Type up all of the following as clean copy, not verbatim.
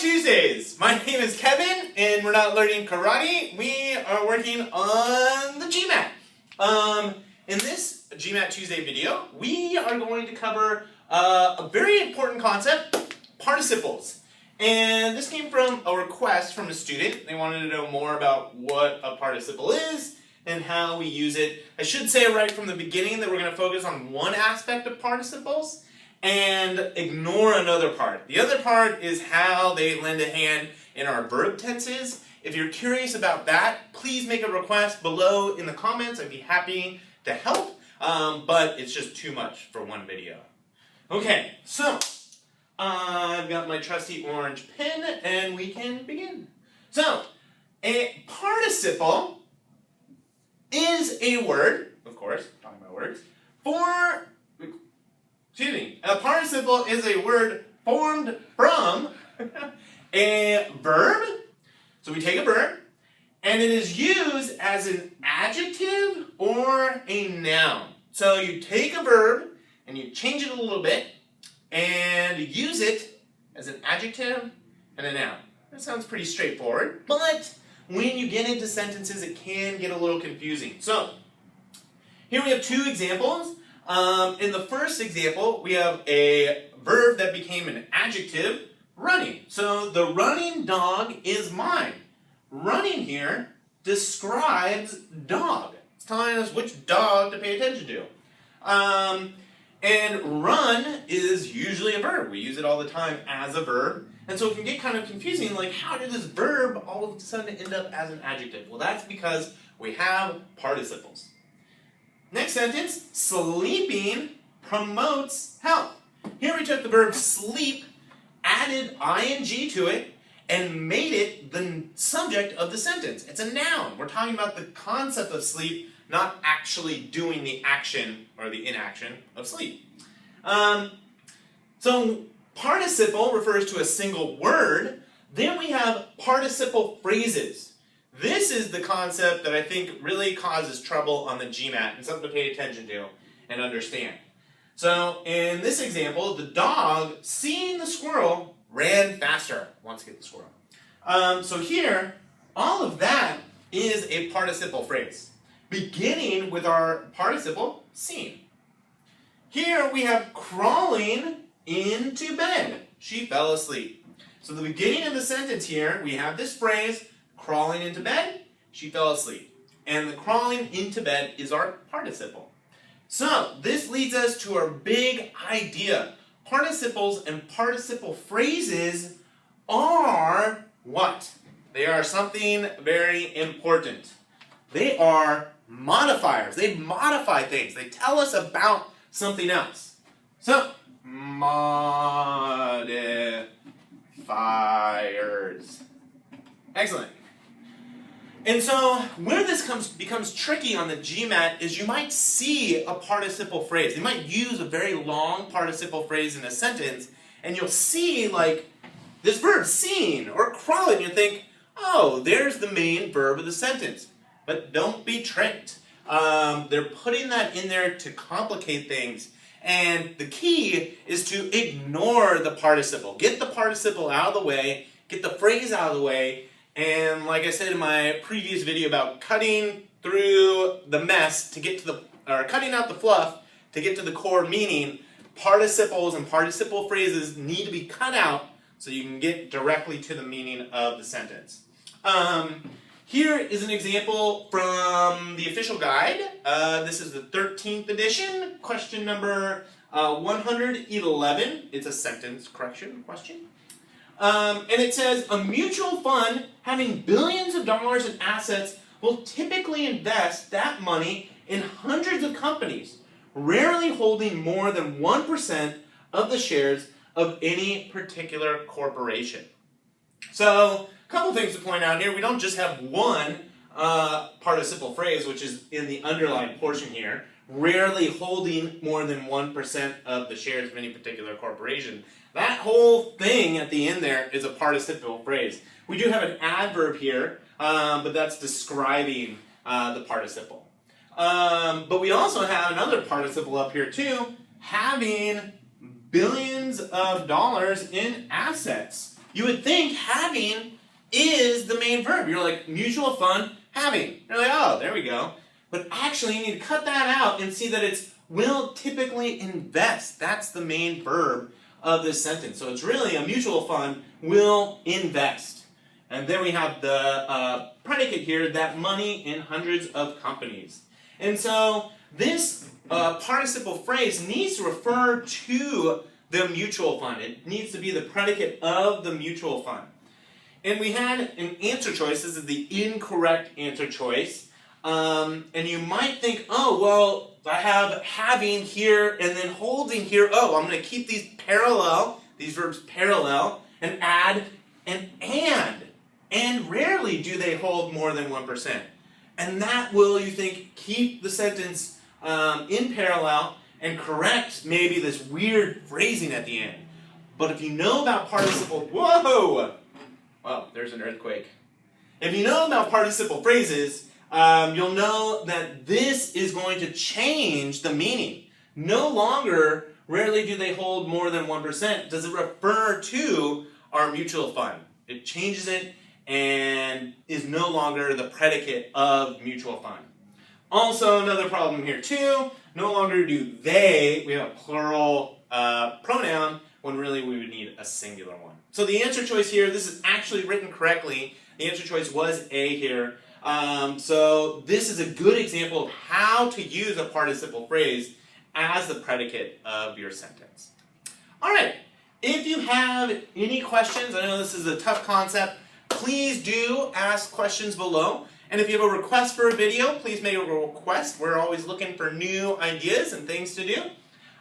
Tuesdays! My name is Kevin, and we're not learning karate. We are working on the GMAT. In this GMAT Tuesday video, we are going to cover a very important concept, participles. And this came from a request from a student. They wanted to know more about what a participle is and how we use it. I should say right from the beginning that we're going to focus on one aspect of participles and ignore another part. The other part is how they lend a hand in our verb tenses. If you're curious about that, please make a request below in the comments. I'd be happy to help, but it's just too much for one video. Okay, so I've got my trusty orange pen and we can begin. So, a participle is a word, of course, talking about words, a participle is a word formed from a verb. So we take a verb, and it is used as an adjective or a noun. So you take a verb, and you change it a little bit, and use it as an adjective and a noun. That sounds pretty straightforward, but when you get into sentences, it can get a little confusing. So, here we have two examples. In the first example, we have a verb that became an adjective, running. So, the running dog is mine. Running here describes dog. It's telling us which dog to pay attention to. And run is usually a verb. We use it all the time as a verb. And so it can get kind of confusing, like how did this verb all of a sudden end up as an adjective? Well, that's because we have participles. Next sentence, sleeping promotes health. Here we took the verb sleep, added ing to it, and made it the subject of the sentence. It's a noun. We're talking about the concept of sleep, not actually doing the action or the inaction of sleep. So participle refers to a single word. Then we have participle phrases. This is the concept that I think really causes trouble on the GMAT and something to pay attention to and understand. So in this example, the dog, seeing the squirrel, ran faster. Wants to get the squirrel. So here, all of that is a participle phrase, beginning with our participle, seen. Here we have crawling into bed. She fell asleep. So the beginning of the sentence here, we have this phrase, crawling into bed, she fell asleep. And the crawling into bed is our participle. So this leads us to our big idea. Participles and participle phrases are what? They are something very important. They are modifiers. They modify things. They tell us about something else. So, modifiers. Excellent. And so, where this becomes tricky on the GMAT is you might see a participle phrase. They might use a very long participle phrase in a sentence, and you'll see, like, this verb, seen, or crawling. You think, oh, there's the main verb of the sentence. But don't be tricked. They're putting that in there to complicate things. And the key is to ignore the participle. Get the participle out of the way, get the phrase out of the way, and like I said in my previous video about cutting through the mess to get to the, or cutting out the fluff to get to the core meaning, participles and participle phrases need to be cut out so you can get directly to the meaning of the sentence. Here is an example from the official guide. This is the 13th edition, question number 111. It's a sentence correction question. And it says, a mutual fund having billions of dollars in assets will typically invest that money in hundreds of companies, rarely holding more than 1% of the shares of any particular corporation. So, a couple things to point out here. We don't just have one participle phrase, which is in the underlined portion here, rarely holding more than 1% of the shares of any particular corporation. That whole thing at the end there is a participle phrase. We do have an adverb here, but that's describing the participle. But we also have another participle up here too, having billions of dollars in assets. you would think having is the main verb. You're like, mutual fund, having. You're like, oh, there we go. But actually, you need to cut that out and see that it's will typically invest. That's the main verb of this sentence. So it's really a mutual fund will invest. And then we have the predicate here, that money in hundreds of companies. And so this participle phrase needs to refer to the mutual fund. It needs to be the predicate of the mutual fund. And we had an answer choice. This is the incorrect answer choice. And you might think, oh, well, I have having here and then holding here. Oh, I'm going to keep these parallel, these verbs parallel, and add an and. And rarely do they hold more than 1%. And that will, you think, keep the sentence in parallel and correct maybe this weird phrasing at the end. But if you know about participle, whoa! Well, there's an earthquake. If you know about participle phrases, you'll know that this is going to change the meaning. No longer, rarely do they hold more than 1%, does it refer to our mutual fund. It changes it and is no longer the predicate of mutual fund. Also, another problem here too, no longer do they, we have a plural pronoun, when really we would need a singular one. So the answer choice here, this is actually written correctly. The answer choice was A here. So this is a good example of how to use a participle phrase as the predicate of your sentence. All right, if you have any questions, I know this is a tough concept, please do ask questions below. And if you have a request for a video, please make a request. We're always looking for new ideas and things to do.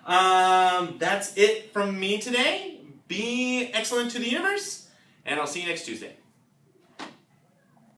That's it from me today. Be excellent to the universe, and I'll see you next Tuesday.